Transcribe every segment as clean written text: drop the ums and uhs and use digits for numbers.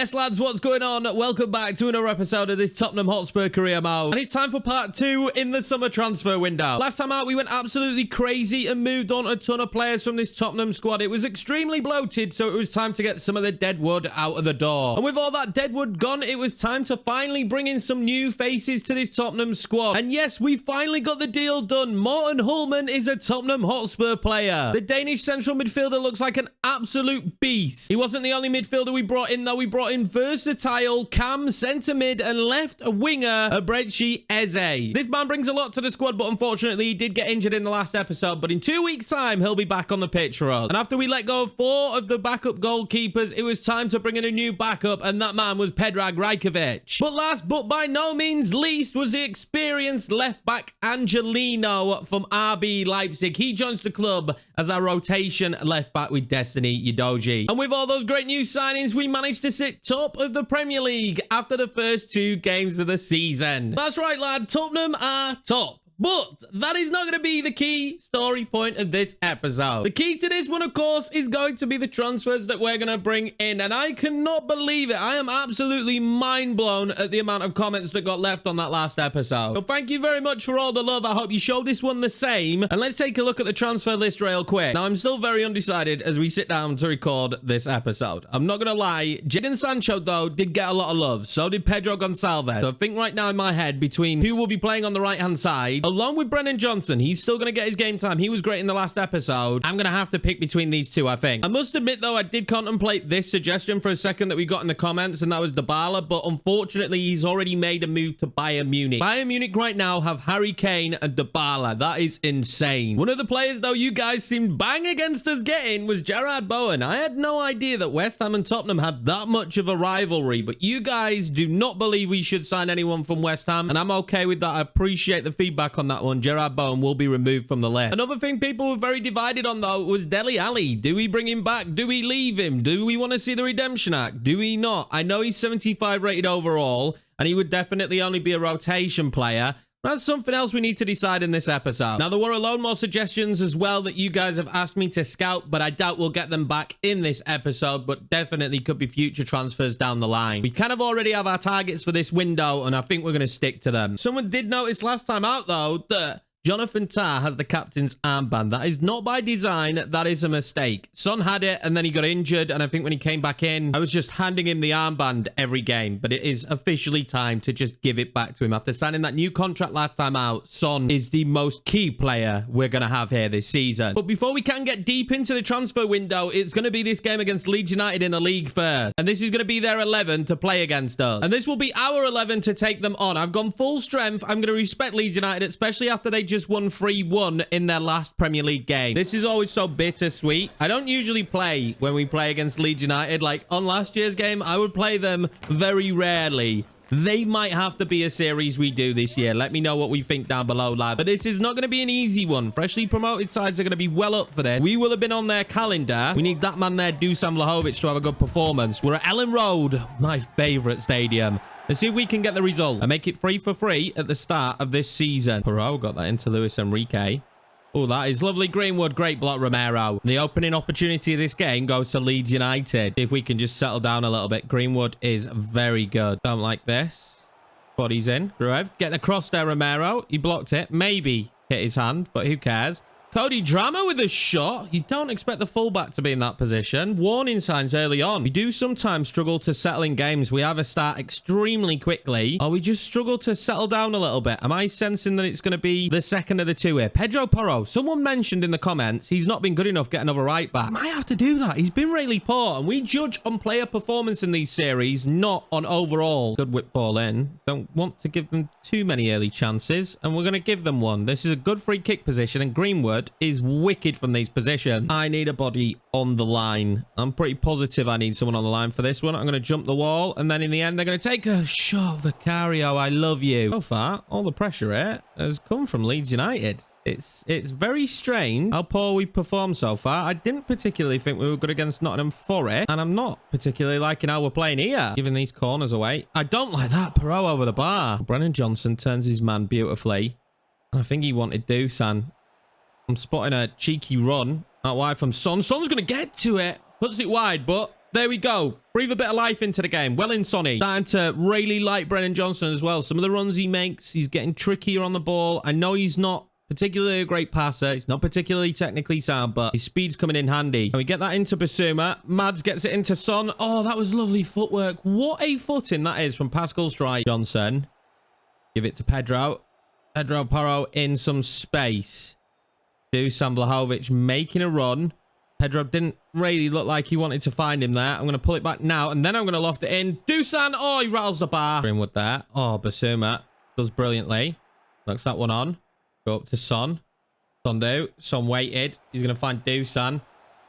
Yes, lads, what's going on? Welcome back to another episode of this Tottenham Hotspur career mode. And it's time for part 2 in the summer transfer window. Last time out, we went absolutely crazy and moved on a ton of players from this Tottenham squad. It was extremely bloated, so it was time to get some of the dead wood out of the door. And with all that dead wood gone, it was time to finally bring in some new faces to this Tottenham squad. And yes, we finally got the deal done. Morten Hulman is a Tottenham Hotspur player. The Danish central midfielder looks like an absolute beast. He wasn't the only midfielder we brought in, though. We brought in versatile cam, centre mid, and left winger Ebrechi Eze. This man brings a lot to the squad, but unfortunately, he did get injured in the last episode. But in 2 weeks' time, he'll be back on the pitch for us. And after we let go of 4 of the backup goalkeepers, it was time to bring in a new backup, and that man was Predrag Rajkovic. But last, but by no means least, was the experienced left back Angelino from RB Leipzig. He joins the club as our rotation left back with Destiny Udogie. And with all those great new signings, we managed to sit top of the Premier League after the first 2 games of the season. That's right, lad. Tottenham are top. But that is not going to be the key story point of this episode. The key to this one, of course, is going to be the transfers that we're going to bring in. And I cannot believe it. I am absolutely mind blown at the amount of comments that got left on that last episode. So thank you very much for all the love. I hope you showed this one the same. And let's take a look at the transfer list real quick. Now, I'm still very undecided as we sit down to record this episode. I'm not going to lie. Jadon Sancho, though, did get a lot of love. So did Pedro Gonçalves. So I think right now in my head between who will be playing on the right-hand side, along with Brennan Johnson, he's still going to get his game time. He was great in the last episode. I'm going to have to pick between these two, I think. I must admit, though, I did contemplate this suggestion for a second that we got in the comments, and that was Dybala, but unfortunately, he's already made a move to Bayern Munich. Bayern Munich right now have Harry Kane and Dybala. That is insane. One of the players, though, you guys seemed bang against us getting was Gerard Bowen. I had no idea that West Ham and Tottenham had that much of a rivalry, but you guys do not believe we should sign anyone from West Ham, and I'm okay with that. I appreciate the feedback on that one. Gerard Bowen will be removed from the list. Another thing people were very divided on, though, was Dele Alli. Do we bring him back? Do we leave him? Do we want to see the redemption act? Do we not? I know he's 75 rated overall, and he would definitely only be a rotation player. That's something else we need to decide in this episode. Now, there were a load more suggestions as well that you guys have asked me to scout, but I doubt we'll get them back in this episode, but definitely could be future transfers down the line. We kind of already have our targets for this window, and I think we're going to stick to them. Someone did notice last time out, though, that Jonathan Tah has the captain's armband. That is not by design. That is a mistake. Son had it, and then he got injured, and I think when he came back in, I was just handing him the armband every game, but it is officially time to just give it back to him. After signing that new contract last time out, Son is the most key player we're going to have here this season. But before we can get deep into the transfer window, it's going to be this game against Leeds United in the league first, and this is going to be their 11 to play against us, and this will be our 11 to take them on. I've gone full strength. I'm going to respect Leeds United, especially after they just won 3-1 in their last Premier League game. This is always so bittersweet. I don't usually play when we play against Leeds United. Like on last year's game, I would play them very rarely. They might have to be a series we do this year. Let me know what we think down below, lad. But this is not going to be an easy one. Freshly promoted sides are going to be well up for this. We will have been on their calendar. We need that man there, Dusan Vlahovic, to have a good performance. We're at Ellen Road, my favorite stadium. Let's see if we can get the result and make it free for free at the start of this season. Perot got that into Luis Enrique. Oh, that is lovely. Greenwood, great block, Romero. The opening opportunity of this game goes to Leeds United. If we can just settle down a little bit. Greenwood is very good. Don't like this. Bodies in. Gruev. Get across there, Romero. He blocked it. Maybe hit his hand, but who cares? Cody Drama with a shot. You don't expect the fullback to be in that position. Warning signs early on. We do sometimes struggle to settle in games. We either start extremely quickly or we just struggle to settle down a little bit. Am I sensing that it's going to be the second of the two here? Pedro Porro. Someone mentioned in the comments he's not been good enough getting another right back. Might have to do that. He's been really poor, and we judge on player performance in these series, not on overall. Good whip ball in. Don't want to give them too many early chances, and we're going to give them one. This is a good free kick position, and Greenwood is wicked from these positions. I need a body on the line. I'm pretty positive I need someone on the line for this one. I'm going to jump the wall, and then in the end, they're going to take a shot. Vicario, I love you. So far, all the pressure here has come from Leeds United. It's very strange how poor we performed so far. I didn't particularly think we were good against Nottingham Forest, and I'm not particularly liking how we're playing here, giving these corners away. I don't like that. Perot over the bar. Brennan Johnson turns his man beautifully. I think he wanted Dusan. I'm spotting a cheeky run out wide from Son. Son's going to get to it. Puts it wide, but There we go. Breathe a bit of life into the game. Well in, Sonny. Starting to really like Brennan Johnson as well. Some of the runs he makes, he's getting trickier on the ball. I know he's not particularly a great passer. He's not particularly technically sound, but his speed's coming in handy. Can we get that into Basuma? Mads gets it into Son. Oh, that was lovely footwork. What a footing that is from Pascal Strike. Johnson. Give it to Pedro. Pedro Porro in some space. Dusan Vlahovic making a run. Pedro didn't really look like he wanted to find him there. I'm going to pull it back now, and then I'm going to loft it in. Dusan, oh, he rattles the bar. In with that. Oh, Basuma does brilliantly. Knocks that one on. Go up to Son. Son waited. He's going to find Dusan.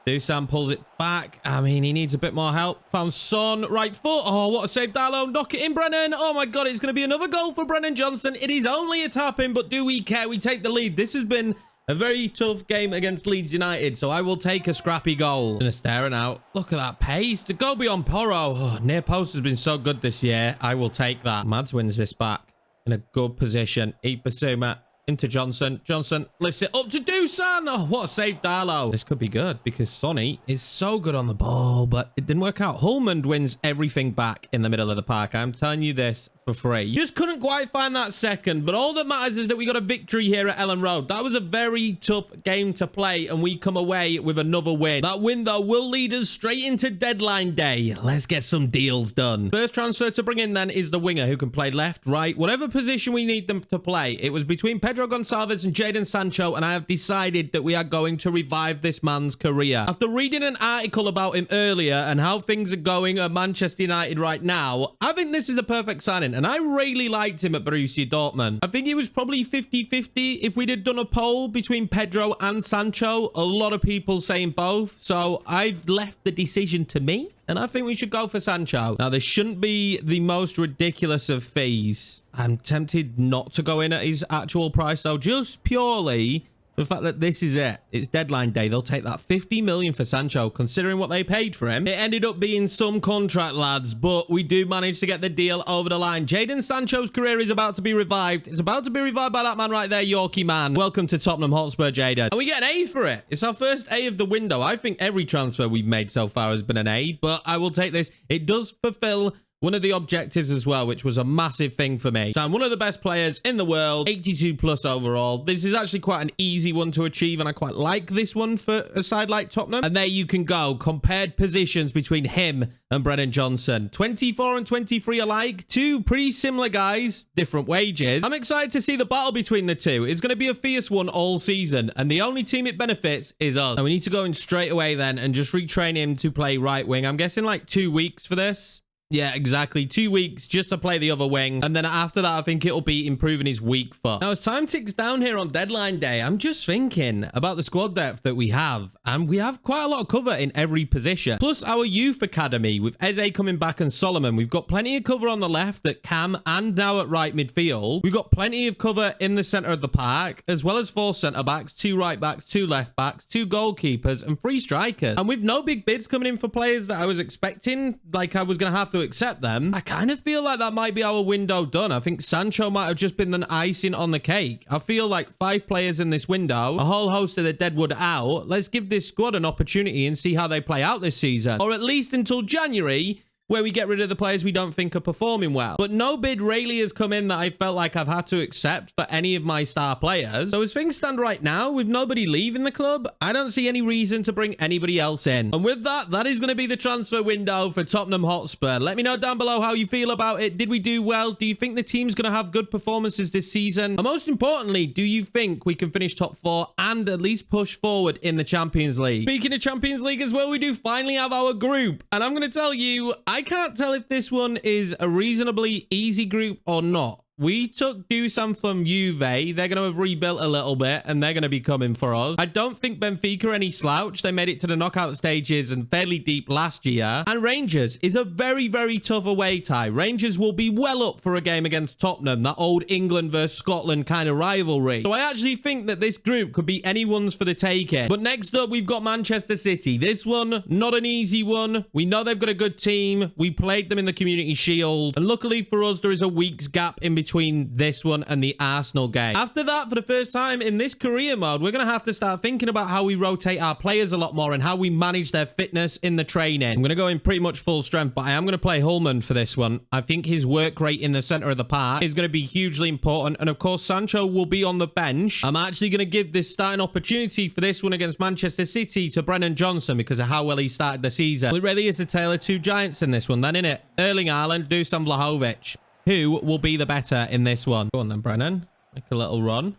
Dusan pulls it back. I mean, he needs a bit more help. Found Son. Right foot. Oh, what a save, Darlow. Knock it in, Brennan. Oh, my God. It's going to be another goal for Brennan Johnson. It is only a tap-in, but do we care? We take the lead. This has been a very tough game against Leeds United, so I will take a scrappy goal. Gonna stare it out. Look at that pace to go beyond Porro. Oh, near post has been so good this year. I will take that. Mads wins this back in a good position. Basuma into Johnson. Johnson lifts it up to Dusan. Oh, what a save, Darlow. This could be good because Sonny is so good on the ball, but it didn't work out. Hulman wins everything back in the middle of the park. I'm telling you this for free. Just couldn't quite find that second, but all that matters is that we got a victory here at Ellen Road. That was a very tough game to play, and we come away with another win. That win, though, will lead us straight into deadline day. Let's get some deals done. First transfer to bring in, then, is the winger who can play left, right, whatever position we need them to play. It was between Pedro Gonçalves and Jadon Sancho, and I have decided that we are going to revive this man's career. After reading an article about him earlier and how things are going at Manchester United right now, I think this is a perfect signing. And I really liked him at Borussia Dortmund. I think he was probably 50-50 if we'd have done a poll between Pedro and Sancho. A lot of people saying both. So I've left the decision to me. And I think we should go for Sancho. Now, this shouldn't be the most ridiculous of fees. I'm tempted not to go in at his actual price, though, just purely the fact that this is it. It's deadline day. They'll take that 50 million for Sancho, considering what they paid for him. It ended up being some contract, lads, but we do manage to get the deal over the line. Jadon Sancho's career is about to be revived. It's about to be revived by that man right there, Yorkiemann. Welcome to Tottenham Hotspur, Jadon. And we get an A for it. It's our first A of the window. I think every transfer we've made so far has been an A, but I will take this. It does fulfill one of the objectives as well, which was a massive thing for me. So I'm one of the best players in the world, 82 plus overall. This is actually quite an easy one to achieve, and I quite like this one for a side like Tottenham. And there you can go. Compared positions between him and Brennan Johnson. 24 and 23 alike. Two pretty similar guys, different wages. I'm excited to see the battle between the two. It's going to be a fierce one all season, and the only team it benefits is us. And we need to go in straight away then and just retrain him to play right wing. I'm guessing like 2 weeks for this. Yeah, exactly. 2 weeks just to play the other wing. And then after that, I think it'll be improving his weak foot. Now, as time ticks down here on deadline day, I'm just thinking about the squad depth that we have. And we have quite a lot of cover in every position. Plus our youth academy with Eze coming back and Solomon. We've got plenty of cover on the left at Cam and now at right midfield. We've got plenty of cover in the centre of the park, as well as 4 centre-backs, 2 right-backs, 2 left-backs, 2 goalkeepers, and 3 strikers. And with no big bids coming in for players that I was expecting, like I was going to have to accept them, I kind of feel like that might be our window done. I think Sancho might have just been an icing on the cake. I feel like 5 players in this window, a whole host of the deadwood out. Let's give this squad an opportunity and see how they play out this season, or at least until January, where we get rid of the players we don't think are performing well. But no bid really has come in that I felt like I've had to accept for any of my star players. So as things stand right now, with nobody leaving the club, I don't see any reason to bring anybody else in. And with that, that is going to be the transfer window for Tottenham Hotspur. Let me know down below how you feel about it. Did we do well? Do you think the team's going to have good performances this season? And most importantly, do you think we can finish top 4 and at least push forward in the Champions League? Speaking of Champions League as well, we do finally have our group. And I'm going to tell you, I can't tell if this one is a reasonably easy group or not. We took Dusan from Juve. They're going to have rebuilt a little bit, and they're going to be coming for us. I don't think Benfica are any slouch. They made it to the knockout stages and fairly deep last year. And Rangers is a very, very tough away tie. Rangers will be well up for a game against Tottenham, that old England versus Scotland kind of rivalry. So I actually think that this group could be anyone's for the taking. But next up, we've got Manchester City. This one, not an easy one. We know they've got a good team. We played them in the Community Shield. And luckily for us, there is a week's gap in between between this one and the Arsenal game. After that, for the first time in this career mode, we're going to have to start thinking about how we rotate our players a lot more and how we manage their fitness in the training. I'm going to go in pretty much full strength, but I am going to play Hullman for this one. I think his work rate in the center of the park is going to be hugely important. And of course, Sancho will be on the bench. I'm actually going to give this starting opportunity for this one against Manchester City to Brennan Johnson because of how well he started the season. Well, it really is the tale of two giants in this one then, isn't it? Erling Haaland, Dusan Vlahovic. Who will be the better in this one? Go on then, Brennan. Make a little run.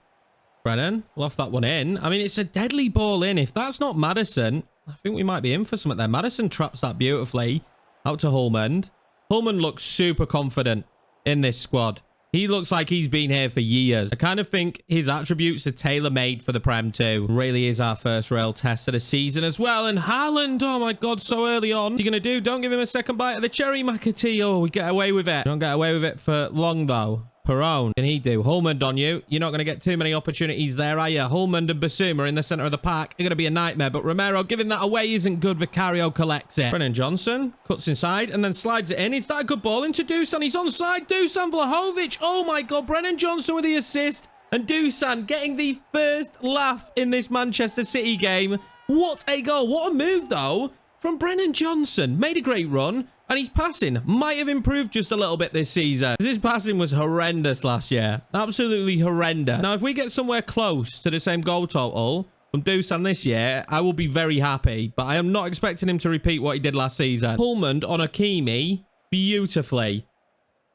Brennan, loft that one in. I mean, it's a deadly ball in. If that's not Maddison, I think we might be in for something there. Maddison traps that beautifully. Out to Hullman. Hullman looks super confident in this squad. He looks like he's been here for years. I kind of think his attributes are tailor-made for the Prem too. Really is our first real test of the season as well. And Haaland, oh my God, so early on. What are you going to do? Don't give him a second bite of the cherry, McAtee. Oh, we get away with it. Don't get away with it for long though. Perone, can he do? Hullman on you. You're not going to get too many opportunities there, are you? Hullman and Basuma in the center of the park are going to be a nightmare, but Romero giving that away isn't good. Vicario collects it. Brennan Johnson cuts inside and then slides it in. Is that a good ball into Dusan? He's onside. Dusan Vlahovic. Oh my God. Brennan Johnson with the assist and Dusan getting the first laugh in this Manchester City game. What a goal. What a move though from Brennan Johnson. Made a great run. And his passing might have improved just a little bit this season. His passing was horrendous last year. Absolutely horrendous. Now, if we get somewhere close to the same goal total from Dusan this year, I will be very happy. But I am not expecting him to repeat what he did last season. Hullman on Hakimi beautifully.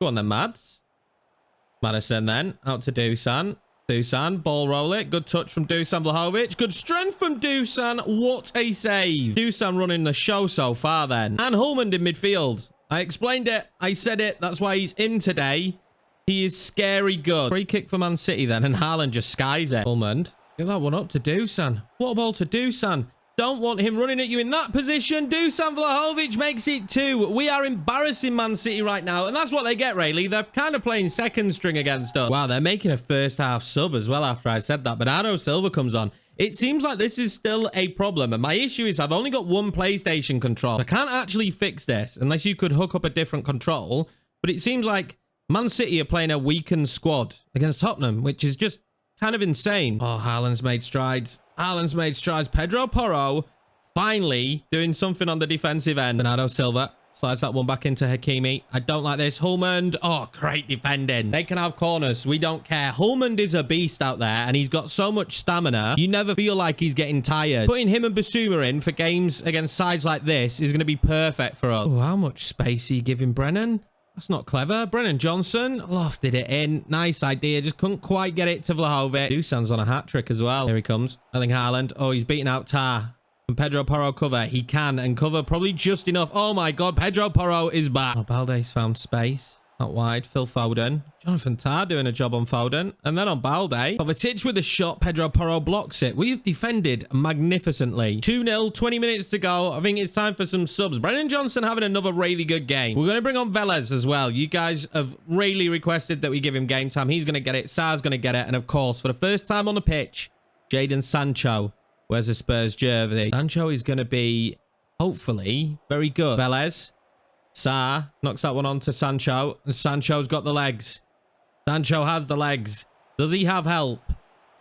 Go on then, Mads. Maddison then. Out to Dusan. Dusan, ball roll it. Good touch from Dusan Vlahovic. Good strength from Dusan. What a save. Dusan running the show so far then. And Hullman in midfield. I explained it. I said it. That's why he's in today. He is scary good. Free kick for Man City then. And Haaland just skies it. Hullman. Give that one up to Dusan. What a ball to Dusan. Don't want him running at you in that position. Dusan Vlahovic makes it 2. We are embarrassing Man City right now. And that's what they get, really. They're kind of playing second string against us. Wow, they're making a first half sub as well after I said that. Bernardo Silva comes on. It seems like this is still a problem. And my issue is I've only got one PlayStation control. I can't actually fix this unless you could hook up a different control. But it seems like Man City are playing a weakened squad against Tottenham, which is just kind of insane. Oh, Haaland's made strides. Haaland's made strides. Pedro Porro finally doing something on the defensive end. Bernardo Silva slides that one back into Hakimi. I don't like this. Hullman. Oh, great defending. They can have corners. We don't care. Hullman is a beast out there, and he's got so much stamina. You never feel like he's getting tired. Putting him and Basuma in for games against sides like this is going to be perfect for us. Oh, how much space are you giving Brennan? That's not clever. Brennan Johnson lofted it in. Nice idea. Just couldn't quite get it to Vlahovic. Dusan's on a hat-trick as well. Here he comes. Erling Haaland. Oh, he's beating out Tar. Can Pedro Porro cover? He can, and cover probably just enough. Oh my God. Pedro Porro is back. Oh, Balde's found space. Not wide. Phil Foden. Jonathan Tah doing a job on Foden. And then on Balde. Kovacic with a shot. Pedro Porro blocks it. We've defended magnificently. 2-0. 20 minutes to go. I think it's time for some subs. Brennan Johnson having another really good game. We're going to bring on Velez as well. You guys have really requested that we give him game time. He's going to get it. Sar's going to get it. And of course, for the first time on the pitch, Jadon Sancho. Where's the Spurs jersey? Sancho is going to be, hopefully, very good. Velez. Sar knocks that one on to Sancho. And Sancho's got the legs. Sancho has the legs. Does he have help?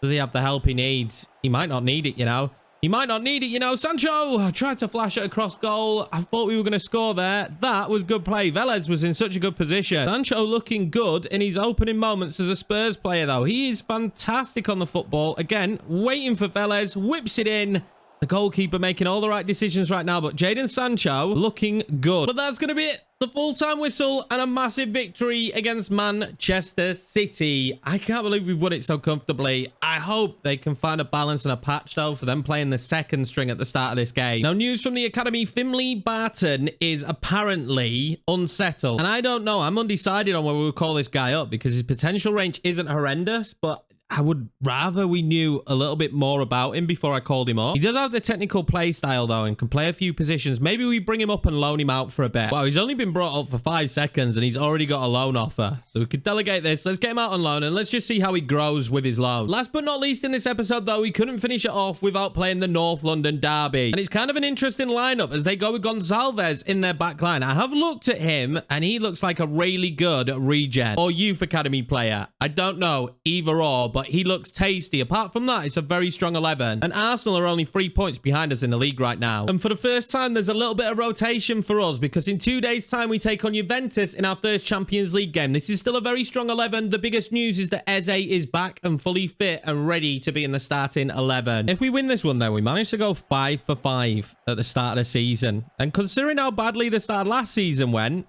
Does he have the help he needs? He might not need it, you know. He might not need it, you know. Sancho tried to flash it across goal. I thought we were going to score there. That was good play. Velez was in such a good position. Sancho looking good in his opening moments as a Spurs player, though. He is fantastic on the football. Again, waiting for Velez. Whips it in. The goalkeeper making all the right decisions right now, but Jadon Sancho looking good. But that's going to be it. The full-time whistle and a massive victory against Manchester City. I can't believe we've won it so comfortably. I hope they can find a balance and a patch, though, for them playing the second string at the start of this game. Now, news from the academy. Finley Barton is apparently unsettled. And I don't know. I'm undecided on whether we'll call this guy up because his potential range isn't horrendous, but I would rather we knew a little bit more about him before I called him up. He does have the technical play style, though, and can play a few positions. Maybe we bring him up and loan him out for a bit. Wow, he's only been brought up for 5 seconds, and he's already got a loan offer. So we could delegate this. Let's get him out on loan, and let's just see how he grows with his loan. Last but not least in this episode, though, we couldn't finish it off without playing the North London derby. And it's kind of an interesting lineup as they go with Gonzalez in their back line. I have looked at him, and he looks like a really good regen or youth academy player. I don't know, either or, but he looks tasty. Apart from that, it's a very strong 11. And Arsenal are only 3 points behind us in the league right now. And for the first time, there's a little bit of rotation for us because in 2 days' time, we take on Juventus in our first Champions League game. This is still a very strong 11. The biggest news is that Eze is back and fully fit and ready to be in the starting 11. If we win this one, then we managed to go 5 for 5 at the start of the season. And considering how badly the start of last season went,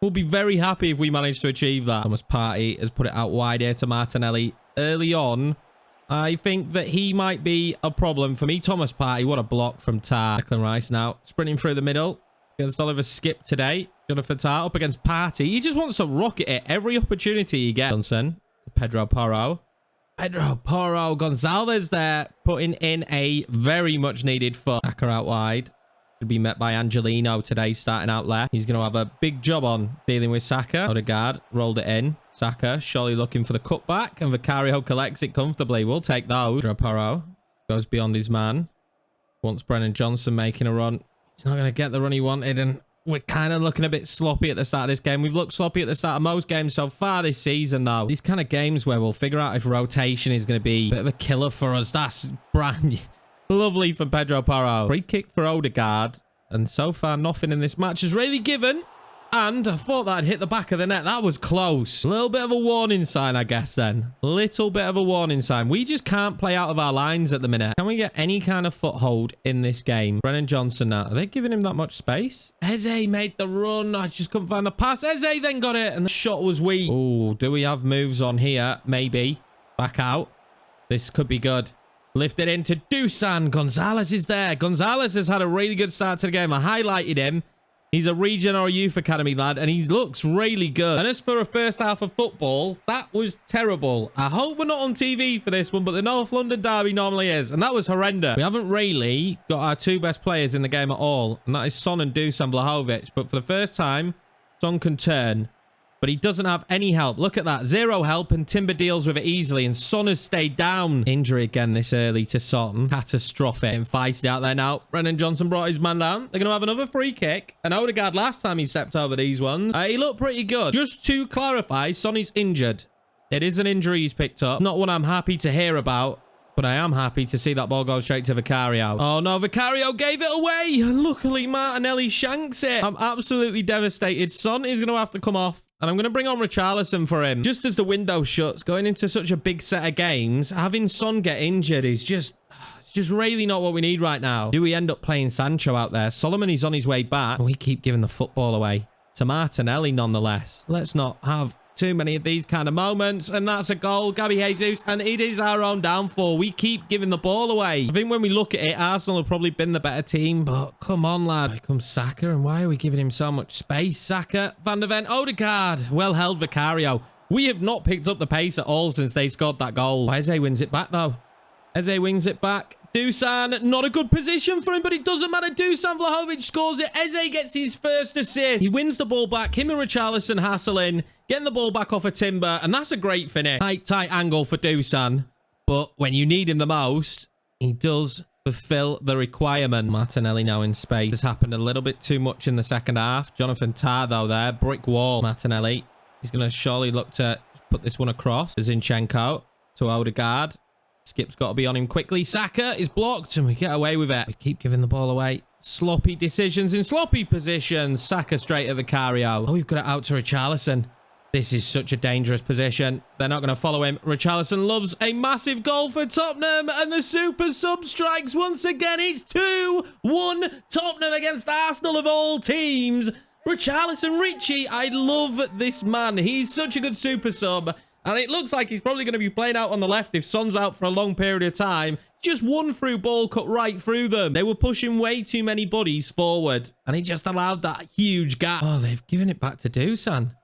we'll be very happy if we manage to achieve that. Thomas Partey has put it out wide here to Martinelli early on. I think that he might be a problem for me. Thomas Partey, what a block from Tar. Declan Rice now sprinting through the middle against Oliver Skip today. Jonathan Tar up against Partey. He just wants to rocket it every opportunity he gets. Johnson to Pedro Porro. Pedro Porro. Gonzalez there putting in a very much needed foot. Saka out wide. To be met by Angelino today, starting out left. He's going to have a big job on dealing with Saka. Odegaard rolled it in. Saka surely looking for the cutback, and Vicario collects it comfortably. We'll take those. Porro goes beyond his man. Wants Brennan Johnson making a run. He's not going to get the run he wanted, and we're kind of looking a bit sloppy at the start of this game. We've looked sloppy at the start of most games so far this season, though. These kind of games where we'll figure out if rotation is going to be a bit of a killer for us. That's brand lovely from Pedro Porro. Free kick for Odegaard. And so far, nothing in this match is really given. And I thought that had hit the back of the net. That was close. A little bit of a warning sign, I guess, then. Little bit of a warning sign. We just can't play out of our lines at the minute. Can we get any kind of foothold in this game? Brennan Johnson now. Are they giving him that much space? Eze made the run. I just couldn't find the pass. Eze then got it. And the shot was weak. Oh, do we have moves on here? Maybe. Back out. This could be good. Lifted into Dusan. Gonzalez is there. Gonzalez has had a really good start to the game. I highlighted him. He's a region or a youth academy lad, and he looks really good. And as for a first half of football, that was terrible. I hope we're not on TV for this one, but the North London derby normally is, and that was horrendous. We haven't really got our 2 best players in the game at all, and that is Son and Dusan Vlahovic. But for the first time, Son can turn. But he doesn't have any help. Look at that. 0 help, and Timber deals with it easily. And Son has stayed down. Injury again this early to Son. Catastrophic. And feisty out there now. Brennan Johnson brought his man down. They're going to have another free kick. And Odegaard, last time he stepped over these ones, he looked pretty good. Just to clarify, Son is injured. It is an injury he's picked up. Not one I'm happy to hear about. But I am happy to see that ball go straight to Vicario. Oh, no. Vicario gave it away. Luckily, Martinelli shanks it. I'm absolutely devastated. Son is going to have to come off. And I'm going to bring on Richarlison for him. Just as the window shuts, going into such a big set of games, having Son get injured is just really not what we need right now. Do we end up playing Sancho out there? Solomon is on his way back. And we keep giving the football away to Martinelli nonetheless. Let's not have too many of these kind of moments, and that's a goal. Gabby Jesus, and it is our own downfall. We keep giving the ball away. I think when we look at it, Arsenal have probably been the better team, but come on, lad. Here comes Saka, and why are we giving him so much space? Saka, Van der Ven, Odegaard. Well held, Vicario. We have not picked up the pace at all since they scored that goal. Eze wins it back, though. Eze wings it back. Dusan, not a good position for him, but it doesn't matter. Dusan Vlahovic scores it. Eze gets his first assist. He wins the ball back. Him and Richarlison hassling, getting the ball back off a Timber, and that's a great finish. Tight angle for Dusan, but when you need him the most, he does fulfill the requirement. Martinelli now in space. This happened a little bit too much in the second half. Jonathan Tar, though, there. Brick wall. Martinelli. He's going to surely look to put this one across. Zinchenko to Odegaard. Skip's got to be on him quickly. Saka is blocked, and we get away with it. We keep giving the ball away. Sloppy decisions in sloppy positions. Saka straight at Vicario. Oh, we've got it out to Richarlison. This is such a dangerous position. They're not going to follow him. Richarlison loves a massive goal for Tottenham, and the super sub strikes once again. It's 2-1 Tottenham against Arsenal of all teams. Richarlison, Richie, I love this man. He's such a good super sub. And it looks like he's probably going to be playing out on the left if Son's out for a long period of time. Just one through ball cut right through them. They were pushing way too many bodies forward. And he just allowed that huge gap. Oh, they've given it back to Dusan.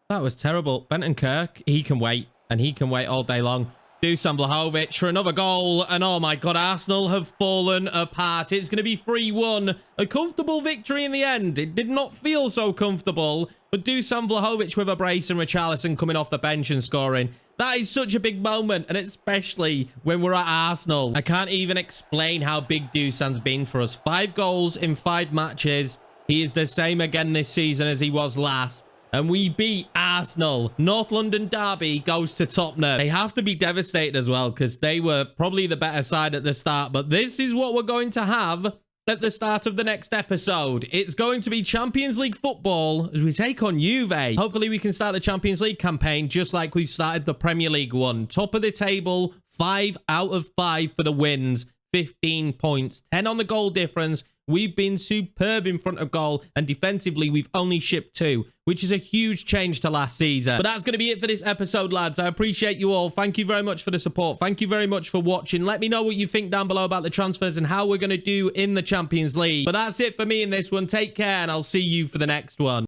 That was terrible. Bentancur, he can wait. And he can wait all day long. Dusan Vlahovic for another goal. And oh my God, Arsenal have fallen apart. It's going to be 3-1. A comfortable victory in the end. It did not feel so comfortable. But Dusan Vlahovic with a brace and Richarlison coming off the bench and scoring. That is such a big moment, and especially when we're at Arsenal. I can't even explain how big Dusan's been for us. 5 goals in 5 matches. He is the same again this season as he was last. And we beat Arsenal. North London derby goes to Tottenham. They have to be devastated as well because they were probably the better side at the start. But this is what we're going to have at the start of the next episode. It's going to be Champions League football as we take on Juve. Hopefully we can start the Champions League campaign just like we've started the Premier League one. Top of the table, 5 out of 5 for the wins, 15 points, 10 on the goal difference. We've been superb in front of goal, and defensively, we've only shipped 2, which is a huge change to last season. But that's going to be it for this episode, lads. I appreciate you all. Thank you very much for the support. Thank you very much for watching. Let me know what you think down below about the transfers and how we're going to do in the Champions League. But that's it for me in this one. Take care, and I'll see you for the next one.